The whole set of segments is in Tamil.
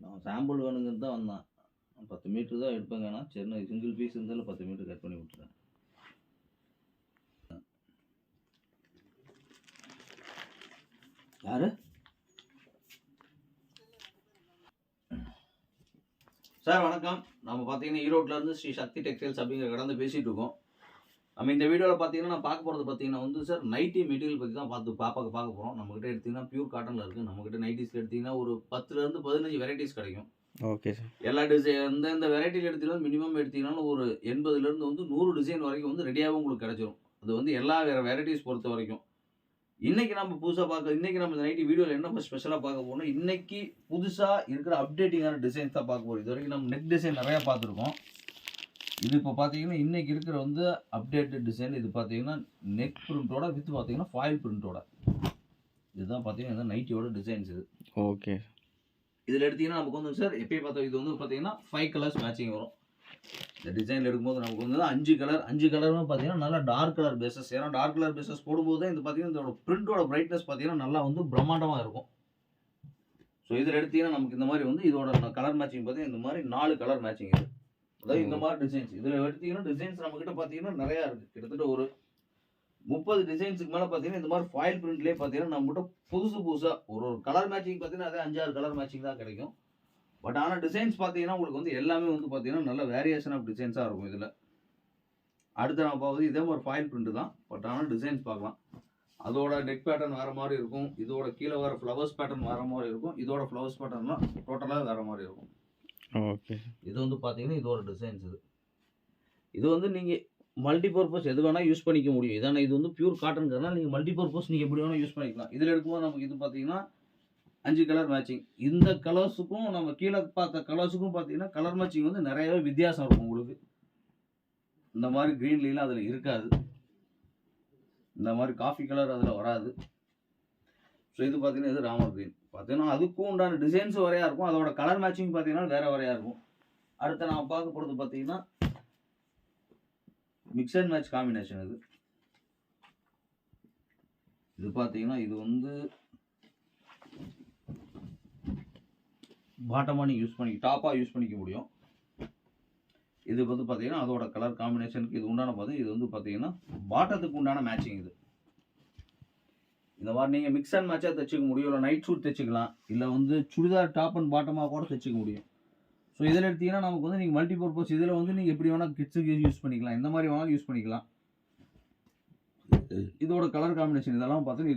நான் சாம்பிள் வேணுங்கிறது தான் வந்தான். 10 மீட்டர் தான் எடுப்பேங்கண்ணா. சரிண்ணா சிங்கிள் பீஸ் இருந்தாலும் 10 மீட்டர் கட் பண்ணி விட்டுறேன். யாரு சார்? வணக்கம். நம்ம பார்த்தீங்கன்னா ஈரோட்டிலேருந்து ஸ்ரீ சக்தி டெக்ஸ்டைல்ஸ் அப்படிங்கிற கடந்து பேசிகிட்டு இருக்கோம். நம்ம இந்த வீடியோவில் பார்த்தீங்கன்னா நான் பார்க்க போகிறது பார்த்தீங்கன்னா வந்து சார் நைட்டி மெட்டீரியல் பற்றி தான் பார்க்க போகிறோம். நம்மக்கிட்ட எடுத்திங்கன்னா பியூர் காட்டனில் இருக்குது. நம்மக்கிட்ட நைட்டிஸில் எடுத்திங்கன்னா ஒரு 10லேருந்து 15 வெரைட்டிஸ் கிடைக்கும். Okay sir. எல்லா டிசைன் இந்த வெரைட்டியில் எடுத்தீங்கன்னா மினிமம் எடுத்தீங்கன்னா ஒரு 80லேருந்து வந்து 100 டிசைன் வரைக்கும் வந்து ரெடியாகவும் உங்களுக்கு கிடைச்சிரும். அது வந்து எல்லா வெரைட்டிஸ் பொறுத்த வரைக்கும். இன்றைக்கி நம்ம புதுசாக இன்றைக்கி நம்ம இந்த நைட்டி வீடியோவில் என்ன ஸ்பெஷலாக பார்க்க போகிறோம், இன்றைக்கி புதுசாக இருக்கிற அப்டேட்டிங்கான டிசைன்ஸ் தான் பார்க்க போகிறோம். இது வரைக்கும் நம்ம நெக் டிசைன் நிறையா பார்த்துருக்கோம். இது இப்போ பார்த்தீங்கன்னா இன்றைக்கி இருக்கிற வந்து அப்டேட்டட் டிசைன். இது பார்த்தீங்கன்னா நெக் பிரிண்ட்டோட வித் பார்த்தீங்கன்னா ஃபாயில் பிரிண்ட்டோட. இதுதான் பார்த்தீங்கன்னா இந்த நைட்டியோட டிசைன்ஸ் இது. ஓகே. இதில் எடுத்திங்கன்னா நமக்கு வந்து சார் எப்பயும் பார்த்தோம் இது வந்து பார்த்தீங்கன்னா 5 கலர்ஸ் மேட்சிங் வரும். இந்த டிசைனில் எடுக்கும்போது நமக்கு வந்து 5 கலரும் பார்த்தீங்கன்னா நல்லா டார்க் கலர் பேசஸ். ஏன்னா டார்க் கலர் பேசஸ் போடும்போது தான் இது பார்த்தீங்கன்னா இதோட பிரிண்டோட பிரைட்னஸ் பார்த்தீங்கன்னா நல்லா வந்து பிரம்மாண்டமாக இருக்கும். ஸோ இதில் எடுத்தீங்கன்னா நமக்கு இந்த மாதிரி வந்து இதோட கலர் மேட்சிங் பார்த்தீங்கன்னா இந்த மாதிரி 4 கலர் மேட்சிங் இது. அதாவது இந்த மாதிரி டிசைன்ஸ் இதில் எடுத்தீங்கன்னா டிசைன்ஸ் நம்மக்கிட்ட பார்த்தீங்கன்னா நிறையா இருக்குது. கிட்டத்தட்ட ஒரு 30 டிசைன்ஸுக்கு மேலே பார்த்தீங்கன்னா இந்த மாதிரி ஃபாயில் பிரிண்ட்லேயே பார்த்தீங்கன்னா நம்மகிட்ட புதுசாக ஒரு கலர் மேட்சிங் பார்த்தீங்கன்னா அதே 5-6 கலர் மேட்சிங் தான் கிடைக்கும். பட் ஆனால் டிசைன்ஸ் பார்த்தீங்கன்னா உங்களுக்கு வந்து எல்லாமே வந்து பார்த்தீங்கன்னா நல்ல வேரியேஷன் ஆஃப் டிசைன்ஸாக இருக்கும். இதில் அடுத்து நான் பார்க்குறது இதே மாதிரி ஃபாயில் பிரிண்ட் தான். பட் ஆனால் டிசைன்ஸ் பார்க்கலாம். அதோட நெக் பேட்டர்ன் வேறு மாதிரி இருக்கும். இதோட கீழே வர ஃப்ளவர்ஸ் பேட்டர்ன் வேறு மாதிரி இருக்கும். இதோட ஃப்ளவர்ஸ் பேட்டர்ன்லாம் டோட்டலாக வேறு மாதிரி இருக்கும். ஓகே. இது வந்து பார்த்தீங்கன்னா இதோட டிசைன்ஸ் இது வந்து நீங்கள் மல்டிபர்பஸ் எது வேணால் யூஸ் பண்ணிக்க முடியும். இதான இது வந்து பியூர் காட்டன்கிறதுனால நீங்கள் மல்டிபர்பஸ் நீங்கள் எப்படி வேணால் யூஸ் பண்ணிக்கலாம். இதில் எடுக்கும்போது நமக்கு இது பார்த்தீங்கன்னா 5 கலர் மேட்சிங். இந்த கலர்ஸுக்கும் நம்ம கீழே பார்த்த கலர்ஸுக்கும் பார்த்தீங்கன்னா கலர் மேட்சிங் வந்து நிறையவே வித்தியாசம் இருக்கும். உங்களுக்கு இந்த மாதிரி க்ரீன்லாம் அதில் இருக்காது. இந்த மாதிரி காஃபி கலர் அதில் வராது. ஸோ இது பார்த்தீங்கன்னா இது ராமர் க்ரீன். பார்த்தீங்கன்னா அதுக்கும் உண்டான டிசைன்ஸும் வரையா இருக்கும். அதோட கலர் மேட்சிங் பார்த்தீங்கன்னா வேறு வரையா இருக்கும். அடுத்து நான் பார்க்க போகிறது பார்த்தீங்கன்னா மிக்ஸ் அண்ட் மேட்ச் காம்பினேஷன். இது பார்த்தீங்கன்னா இது வந்து பாட்டமாக நீங்கள் யூஸ் பண்ணி டாப்பாக யூஸ் பண்ணிக்க முடியும். இது வந்து பார்த்தீங்கன்னா அதோட கலர் காம்பினேஷனுக்கு இது உண்டான இது வந்து பார்த்தீங்கன்னா பாட்டத்துக்கு உண்டான மேட்சிங். இது இந்த மாதிரி நீங்கள் மிக்ஸ் அண்ட் மேட்சாக தைச்சிக்க முடியும். இல்லை நைட் சூட் தைச்சிக்கலாம். இல்லை வந்து சுடிதார் டாப் அண்ட் பாட்டமாக கூட தைச்சிக்க முடியும். ஸோ இதில் எடுத்தீங்கன்னா நமக்கு வந்து நீங்கள் மல்டி பர்பஸ் இதில் வந்து நீங்கள் எப்படி வேணால் கிட்ஸுக்கு யூஸ் பண்ணிக்கலாம். இந்த மாதிரி வேணாலும் யூஸ் பண்ணிக்கலாம். இதோட கலர் காம்பினேஷன் இதெல்லாம் பார்த்தீங்கன்னா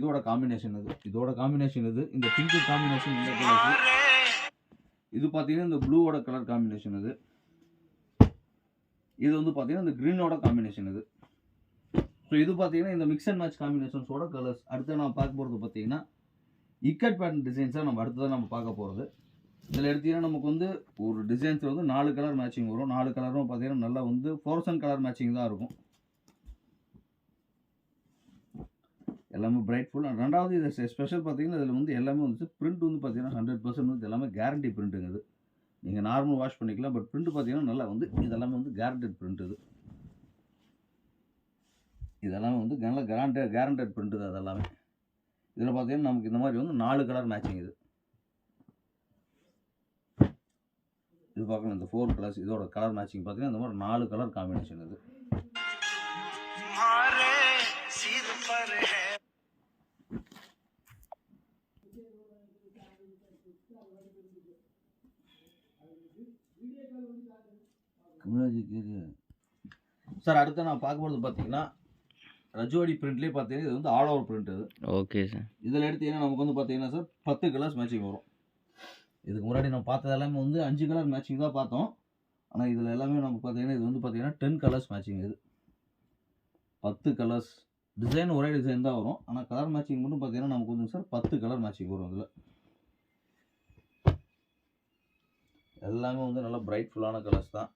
இதோட காம்பினேஷன் இது இந்த பிங்க் காம்பினேஷன் இந்த கலர். இது பார்த்தீங்கன்னா இந்த ப்ளூவோட கலர் காம்பினேஷன். இது வந்து பார்த்தீங்கன்னா இந்த க்ரீனோட காம்பினேஷன். ஸோ இது பார்த்தீங்கன்னா இந்த மிக்ஸ் அண்ட் மேட்ச் காம்பினேஷன்ஸோட கலர்ஸ். அடுத்து நம்ம பார்க்க போகிறது பார்த்தீங்கன்னா இக்கட் பேட்டர்ன் டிசைன்ஸாக நம்ம அடுத்ததான் நம்ம பார்க்க போகிறது. இதில் எடுத்தீங்கன்னா நமக்கு வந்து ஒரு டிசைன்ஸில் வந்து 4 கலர் மேட்சிங் வரும். 4 கலரும் பார்த்தீங்கன்னா நல்லா வந்து ஃப்ளோரசன்ட் கலர் மேட்சிங் தான் இருக்கும். எல்லாமே பிரைட்ஃபுல். ரெண்டாவது இது ஸ்பெஷல் பார்த்தீங்கன்னா இதில் வந்து எல்லாமே வந்து பிரிண்ட் வந்து பார்த்தீங்கன்னா 100% வந்து எல்லாமே கேரண்டி பிரிண்ட்டுங்க. நீங்கள் நார்மல் வாஷ் பண்ணிக்கலாம். பட் பிரிண்ட் பார்த்தீங்கன்னா நல்லா வந்து இதெல்லாமே வந்து கேரண்டட் பிரிண்ட். இதெல்லாமே வந்து நல்ல கேரண்டட் பிரிண்ட் தான் அதெல்லாமே. இதில் பார்த்தீங்கன்னா நமக்கு இந்த மாதிரி வந்து 4 கலர் மேட்சிங். இது பார்க்கலாம் இந்த 4 கலர்ஸ் இதோட கலர் மேட்சிங் பார்த்தீங்கன்னா இந்த மாதிரி 4 கலர் காம்பினேஷன். சார் அடுத்து நான் பார்க்க போகிறது பார்த்தீங்கன்னா ரஜோடி பிரிண்ட்லேயே பார்த்தீங்கன்னா இது வந்து all over print. Okay sir. இதில் எடுத்தீங்கன்னா நமக்கு வந்து பார்த்தீங்கன்னா சார் 10 கலர்ஸ் மேட்சிங் வரும். இதுக்கு முன்னாடி நம்ம பார்த்தது எல்லாமே வந்து 5 கலர் மேட்சிங் தான் பார்த்தோம். ஆனால் இதில் எல்லாமே நமக்கு பார்த்தீங்கன்னா இது வந்து பார்த்தீங்கன்னா 10 கலர்ஸ் மேட்சிங். 10 கலர்ஸ் டிசைன் ஒரே டிசைன் தான் வரும். ஆனால் கலர் மேட்சிங் மட்டும் பார்த்தீங்கன்னா நமக்கு வந்து சார் 10 கலர் மேட்சிங் வரும். இதில் எல்லாமே வந்து நல்லா பிரைட்ஃபுல்லான கலர்ஸ் தான்.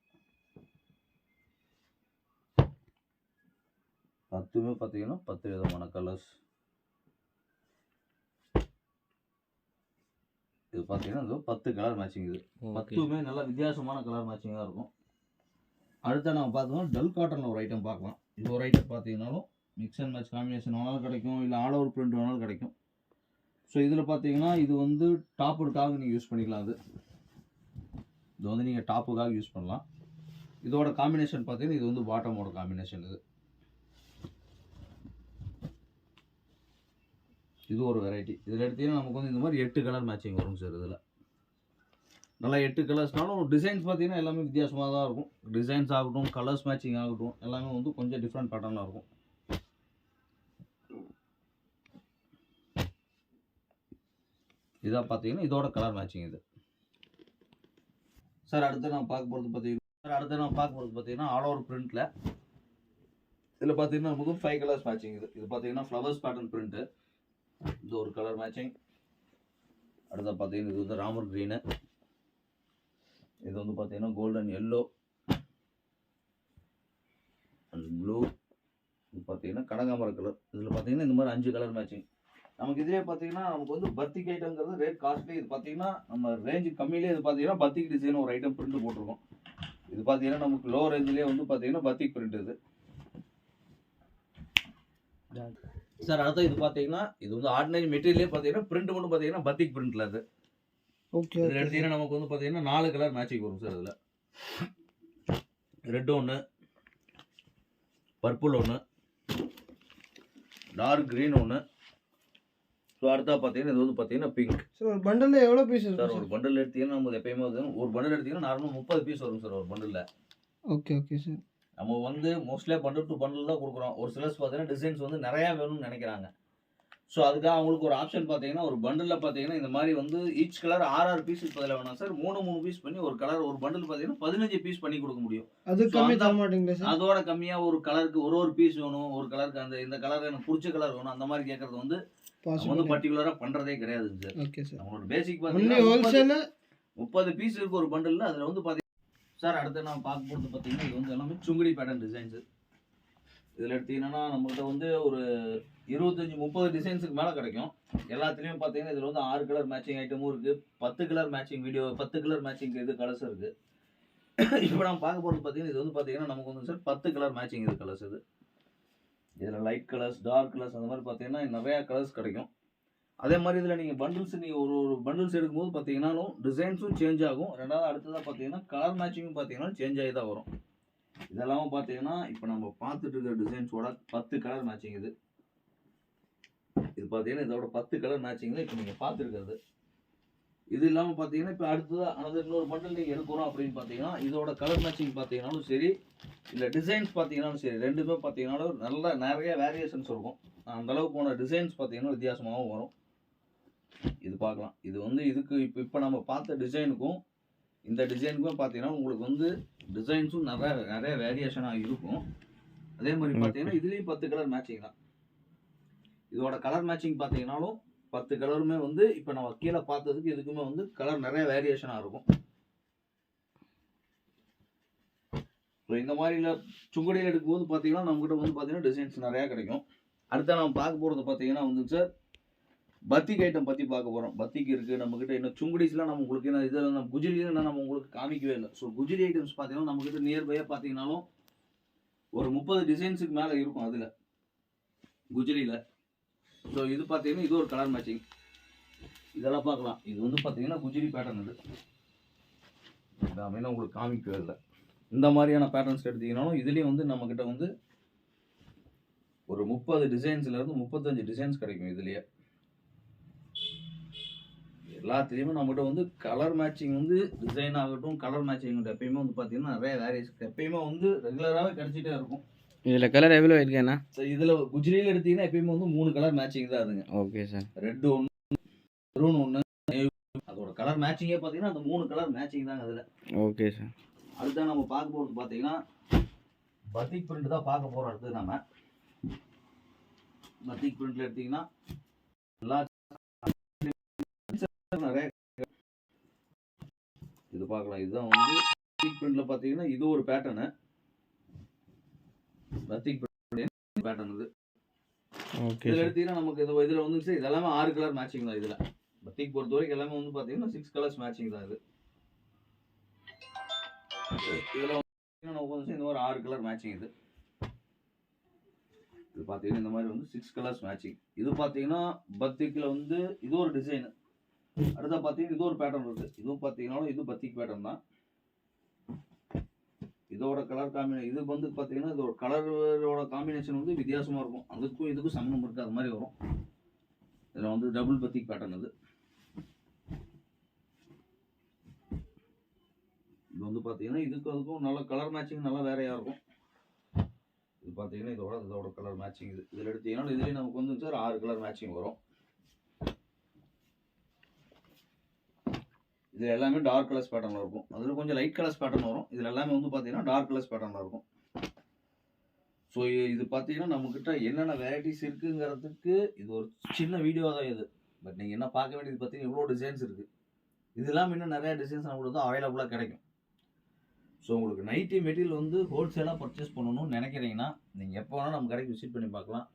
10மே பார்த்தீங்கன்னா 10 விதமான கலர்ஸ். இது பார்த்தீங்கன்னா இது 10 கலர் மேட்சிங். இது 10மே நல்லா வித்தியாசமான கலர் மேட்சிங்காக இருக்கும். அடுத்து நம்ம பார்த்தோம்னா டல் காட்டனில் ஒரு ஐட்டம் பார்க்கலாம். இது ஒரு ஐட்டம் பார்த்தீங்கன்னாலும் மிக்ஸ் அண்ட் மேட்ச் காம்பினேஷன் வேணாலும் கிடைக்கும். இல்லை ஆல் ஓவர் பிரிண்ட் வேணாலும் கிடைக்கும். ஸோ இதில் பார்த்தீங்கன்னா இது வந்து டாப்புக்காக நீங்கள் யூஸ் பண்ணிக்கலாம். அது இது வந்து நீங்கள் டாப்புக்காக யூஸ் பண்ணலாம். இதோட காம்பினேஷன் பார்த்தீங்கன்னா இது வந்து பாட்டமோட காம்பினேஷன். இது ஒரு வெரைட்டி. இதில் எடுத்தீங்கன்னா நமக்கு வந்து இந்த மாதிரி 8 கலர் மேட்சிங் வரும் சார். இதில் நல்லா 8 கலர்ஸ்னாலும் டிசைன்ஸ் பார்த்தீங்கன்னா எல்லாமே வித்தியாசமாக தான் இருக்கும். டிசைன்ஸ் ஆகட்டும், கலர்ஸ் மேட்சிங் ஆகட்டும், எல்லாமே வந்து கொஞ்சம் டிஃப்ரெண்ட் பேட்டர்னில் இருக்கும். இதாக பார்த்தீங்கன்னா இதோட கலர் மேட்சிங் இது சார். அடுத்து நான் பார்க்க போகிறது பார்த்தீங்கன்னா ஆல் ஓவர் பிரிண்ட்டில் இதில் பார்த்தீங்கன்னா நமக்கு 5 கலர்ஸ் மேட்சிங். இது பார்த்தீங்கன்னா ஃப்ளவர்ஸ் பேட்டர்ன் பிரிண்ட்டு. இது ஒரு கலர் மேட்சிங். அடுத்த பார்த்தீங்கன்னா இது வந்து ராமர் க்ரீனு. இது வந்து பார்த்தீங்கன்னா கோல்டன் எல்லோ அண்ட் ப்ளூ. இது பார்த்தீங்கன்னா கனகாமர கலர். இதில் பார்த்தீங்கன்னா இந்த மாதிரி 5 கலர் மேட்சிங். நமக்கு இதிலே பார்த்தீங்கன்னா நமக்கு வந்து பத்திக் ஐட்டம்ங்கிறது ரேட் காஸ்ட்லி. இது பார்த்தீங்கன்னா நம்ம ரேஞ்சு கம்மியிலே இது பார்த்தீங்கன்னா பத்திக் டிசைன் ஒரு ஐட்டம் பிரிண்ட் போட்டிருக்கோம். இது பார்த்தீங்கன்னா நமக்கு லோ ரேஞ்சிலே வந்து பார்த்தீங்கன்னா பத்திக் பிரிண்ட் இது சார். அடுத்து இது பார்த்தீங்கன்னா இது வந்து ஆர்டினரி மெட்டீரியலே பார்த்தீங்கன்னா பிரிண்ட் மட்டும் பார்த்தீங்கன்னா பத்திக் பிரிண்ட்ல அது. ஓகே. இதில் எடுத்தீங்கன்னா நமக்கு வந்து பார்த்தீங்கன்னா 4 கலர் மேட்சிங் வரும் சார். இதில் ரெட் ஒன்று, பர்பிள் ஒன்று, டார்க் க்ரீன் ஒன்று. ஸோ அடுத்தா பார்த்தீங்கன்னா இது வந்து பார்த்தீங்கன்னா பிங்க். சார் ஒரு பண்டலில் எவ்வளோ பீஸ் சார் இருக்கும் ஒரு பண்டில் எடுத்தீங்கன்னா நம்ம எப்பயுமே வந்து ஒரு பண்டில் எடுத்தீங்கன்னா நார்மலாக 30 பீஸ் வரும் சார் ஒரு பண்டில். Okay okay sir. நம்ம வந்து மோஸ்ட்லியாக பண்டில் டு பண்டில் தான் கொடுக்குறோம். ஒரு சிலர்ஸ் பார்த்தீங்கன்னா டிசைன்ஸ் வந்து நிறையா வேணும்னு நினைக்கிறாங்க. ஸோ அதுக்காக அவங்களுக்கு ஒரு ஆப்ஷன் பார்த்தீங்கன்னா ஒரு பண்டிலில் பார்த்தீங்கன்னா இந்த மாதிரி வந்து ஈச் கலர் 6 பீஸ் பதில் வேணாம் சார். 3 பீஸ் பண்ணி ஒரு கலர் ஒரு பண்டில் பார்த்தீங்கன்னா 15 பீஸ் பண்ணி கொடுக்க முடியும். அது So, கம்மி அந்த- தர மாட்டீங்களா சார்? அதோட கம்மியாக ஒரு கலருக்கு ஒரு பீஸ் வேணும், ஒரு கலருக்கு அந்த இந்த கலர் எனக்கு பிடிச்ச கலர் வேணும், அந்த மாதிரி கேட்கறது வந்து நம்ம வந்து பாசிபிள். பர்டிகுலராக பண்ணுறதே கிடையாதுங்க சார். Okay sir. நம்மளோட பேசிக் ஒன்லி பார்த்தீங்கன்னா ஹோல்சேல். 30 பீஸ் இருக்கு ஒரு பண்டில். அதில் வந்து பார்த்தீங்கன்னா சார் அடுத்து நான் பார்க்க போகிறது பார்த்தீங்கன்னா இது வந்து எல்லாமே சுங்குடி பேட்டர்ன் டிசைன்ஸு. இதில் எடுத்தீங்கன்னா நம்மகிட்ட வந்து ஒரு 25-30 டிசைன்ஸுக்கு மேலே கிடைக்கும். எல்லாத்துலேயும் பார்த்தீங்கன்னா இதில் வந்து 6 கலர் மேட்சிங் ஐட்டமும் இருக்குது, 10 கலர் மேட்சிங் 10 கலர் மேட்சிங் இது கலர்ஸ் இருக்குது. இப்போ நம்ம பார்க்க போகிறது பார்த்தீங்கன்னா இது வந்து பார்த்தீங்கன்னா நமக்கு வந்து சார் 10 கலர் மேட்சிங் இது கலர்ஸ் இது. இதில் லைட் கலர்ஸ், டார்க் கலர்ஸ் அந்த மாதிரி பார்த்தீங்கன்னா நிறையா கலர்ஸ் கிடைக்கும். அதே மாதிரி இதில் நீங்கள் பண்டில்ஸ் நீங்கள் ஒரு பண்டில்ஸ் எடுக்கும்போது பார்த்தீங்கன்னாலும் டிசைன்ஸும் சேஞ்ச் ஆகும். ரெண்டாவது அடுத்ததாக பார்த்தீங்கன்னா கலர் மேட்சிங்கும் பார்த்தீங்கன்னா சேஞ்ச் ஆகி தான் வரும். இதெல்லாம் பார்த்தீங்கன்னா இப்போ நம்ம பார்த்துட்டு இருக்கிற டிசைன்ஸோட 10 கலர் மேட்சிங் இது. இது பார்த்தீங்கன்னா இதோட 10 கலர் மேட்சிங் தான் இப்போ நீங்கள் பார்த்துருக்கிறது. இது இல்லாமல் பார்த்தீங்கன்னா இப்போ அடுத்ததாக அனதர் இன்னொரு பண்டில் நீங்கள் எடுக்கிறோம் அப்படின்னு பார்த்தீங்கன்னா இதோட கலர் மேட்சிங் பார்த்தீங்கன்னாலும் சரி, இல்லை டிசைன்ஸ் பார்த்தீங்கன்னாலும் சரி, ரெண்டுமே பார்த்தீங்கன்னாலும் நிறைய வேரியேஷன்ஸ் இருக்கும். அந்த அளவுக்கு போன டிசைன்ஸ் பார்த்தீங்கன்னா வித்தியாசமாகவும் வரும். இது பார்க்கலாம். இது வந்து இதுக்கு இப்போ நம்ம பார்த்த டிசைனுக்கும் இந்த டிசைனுக்கும் பார்த்தீங்கன்னா உங்களுக்கு வந்து டிசைன்ஸும் நிறைய வேரியேஷனாக இருக்கும். அதே மாதிரி பார்த்தீங்கன்னா இதுலேயும் 10 கலர் மேட்சிங் தான். இதோட கலர் மேட்சிங் பார்த்தீங்கன்னாலும் 10 கலருமே வந்து இப்போ நம்ம கீழே பார்த்ததுக்கு இதுக்குமே வந்து கலர் நிறைய வேரியேஷனாக இருக்கும். ஸோ இந்த மாதிரில சுங்குடியில் எடுக்கும்போது பார்த்தீங்கன்னா நம்மகிட்ட வந்து பார்த்தீங்கன்னா டிசைன்ஸ் நிறையா கிடைக்கும். அடுத்த நம்ம பார்க்க போகிறது பார்த்தீங்கன்னா வந்து சார் பத்திக் ஐட்டம் பற்றி பார்க்க போகிறோம். பத்திக் இருக்குது நம்மக்கிட்ட. இன்னும் சுங்குடிஸ்லாம் நம்ம உங்களுக்கு என்ன இதில் நம்ம குஜிலியில் நம்ம உங்களுக்கு காமிக்கவே இல்லை. ஸோ குஜிலி ஐட்டம்ஸ் பார்த்தீங்கன்னா நம்மக்கிட்ட நியர்பையாக பார்த்தீங்கன்னாலும் ஒரு 30 டிசைன்ஸுக்கு மேலே இருக்கும் அதில் குஜிலியில். ஸோ இது பார்த்தீங்கன்னா இது ஒரு கலர் மேட்சிங். இதெல்லாம் பார்க்கலாம். இது வந்து பார்த்தீங்கன்னா குஜிலி பேட்டர்ன். இது அப்படின்னா உங்களுக்கு காமிக்கவே இல்லை. இந்த மாதிரியான பேட்டர்ன்ஸ் எடுத்தீங்கன்னாலும் இதுலேயும் வந்து நம்மக்கிட்ட வந்து ஒரு 30 டிசைன்ஸ்லேருந்து 35 டிசைன்ஸ் கிடைக்கும் இதுலேயே. எல்லாத்துலேயுமே நம்மகிட்ட வந்து கலர் மேட்சிங் வந்து டிசைன் ஆகட்டும், கலர் மேட்சிங் எப்பயுமே வந்து பார்த்தீங்கன்னா நிறைய வேரியேஷன் எப்பயுமே வந்து ரெகுலராகவே கிடைச்சிட்டே இருக்கும். இதில் கலர் எவ்வளோ இருக்குண்ணா? ஸோ இதில் குஜிலியில் எடுத்தீங்கன்னா எப்பயுமே வந்து 3 கலர் மேட்சிங் தான் அதுங்க. Okay sir. ரெட் ஒன்று, மெரூன் ஒன்று, அதோட கலர் மேட்சிங்கே பார்த்தீங்கன்னா அந்த 3 கலர் மேட்சிங் தாங்க அதில். Okay sir. அடுத்த நம்ம பார்க்க போகிறது பார்த்தீங்கன்னா பத்திக் பிரிண்ட் தான் பார்க்க போகிறோம். அடுத்து நம்ம பத்திக் பிரிண்ட்ல எடுத்தீங்கன்னா எல்லா நிறைய இது பார்க்கலாம். இதுதான் வந்து பத்திக் பிரிண்ட்ல பார்த்தீங்கன்னா இது ஒரு பேட்டர்னு. பத்திக் பேட்டர்ன் இது. ஓகே இதில் சார். எடுத்தீங்கன்னா நமக்கு இதில் வந்து சார் இதெல்லாமே 6 கலர் மேட்சிங் தான். இதில் பத்திக் பொறுத்த வரைக்கும் எல்லாமே வந்து பார்த்தீங்கன்னா 6 கலர்ஸ் மேட்சிங் தான் இது. இதில் வந்து நமக்கு வந்து இந்த மாதிரி 6 கலர் மேட்சிங் இது. இது பார்த்தீங்கன்னா இந்த மாதிரி வந்து 6 கலர்ஸ் மேட்சிங். இது பார்த்தீங்கன்னா பத்திக்கில் வந்து இது ஒரு டிசைனு. அடுத்த பார்த்தீங்கன்னா இது ஒரு பேட்டர்ன் இருக்குது. இதுவும் பார்த்தீங்கன்னா இது பத்திக் பேட்டர்ன் தான். இதோட கலர் இது வந்து பார்த்தீங்கன்னா இதோட கலரோட காம்பினேஷன் வந்து வித்தியாசமாக இருக்கும். அதுக்கும் இதுக்கும் சம்மந்தம் இருக்காத மாதிரி வரும். இதில் வந்து டபுள் பத்திக் பேட்டர்ன் இது. இது வந்து பார்த்தீங்கன்னா இதுக்கும் அதுக்கும் நல்ல கலர் மேட்சிங் நல்லா வேறையாக இருக்கும். இது பார்த்தீங்கன்னா இதோட கலர் மேட்சிங் இது. இதில் எடுத்தீங்கன்னா இதுலேயே நமக்கு வந்து சார் 6 கலர் மேட்சிங் வரும். இது எல்லாமே டார்க் கலர்ஸ் பேட்டர்னில் இருக்கும். அதில் கொஞ்சம் லைட் கலர்ஸ் பேட்டர்ன் வரும். இதில் எல்லாமே வந்து பார்த்தீங்கன்னா டார்க் கலர்ஸ் பேட்டர்னில் இருக்கும். ஸோ இது பார்த்தீங்கன்னா நம்மக்கிட்ட என்னென்ன வெரைட்டிஸ் இருக்குங்கிறதுக்கு இது ஒரு சின்ன வீடியோ தான் இது. பட் நீங்கள் என்ன பார்க்க வேண்டியது பார்த்தீங்கன்னா இவ்வளோ டிசைன்ஸ் இருக்குது. இதெல்லாம் இன்னும் நிறையா டிசைன்ஸ் நம்மளுக்கு தான் அவைலபிளாக கிடைக்கும். ஸோ உங்களுக்கு நைட்டி மெட்டீரியல் வந்து ஹோல்சேலாக பர்ச்சேஸ் பண்ணணும்னு நினைக்கிறீங்கன்னா நீங்கள் எப்போ வேணால் நம்ம கடைக்கு விசிட் பண்ணி பார்க்கலாம்.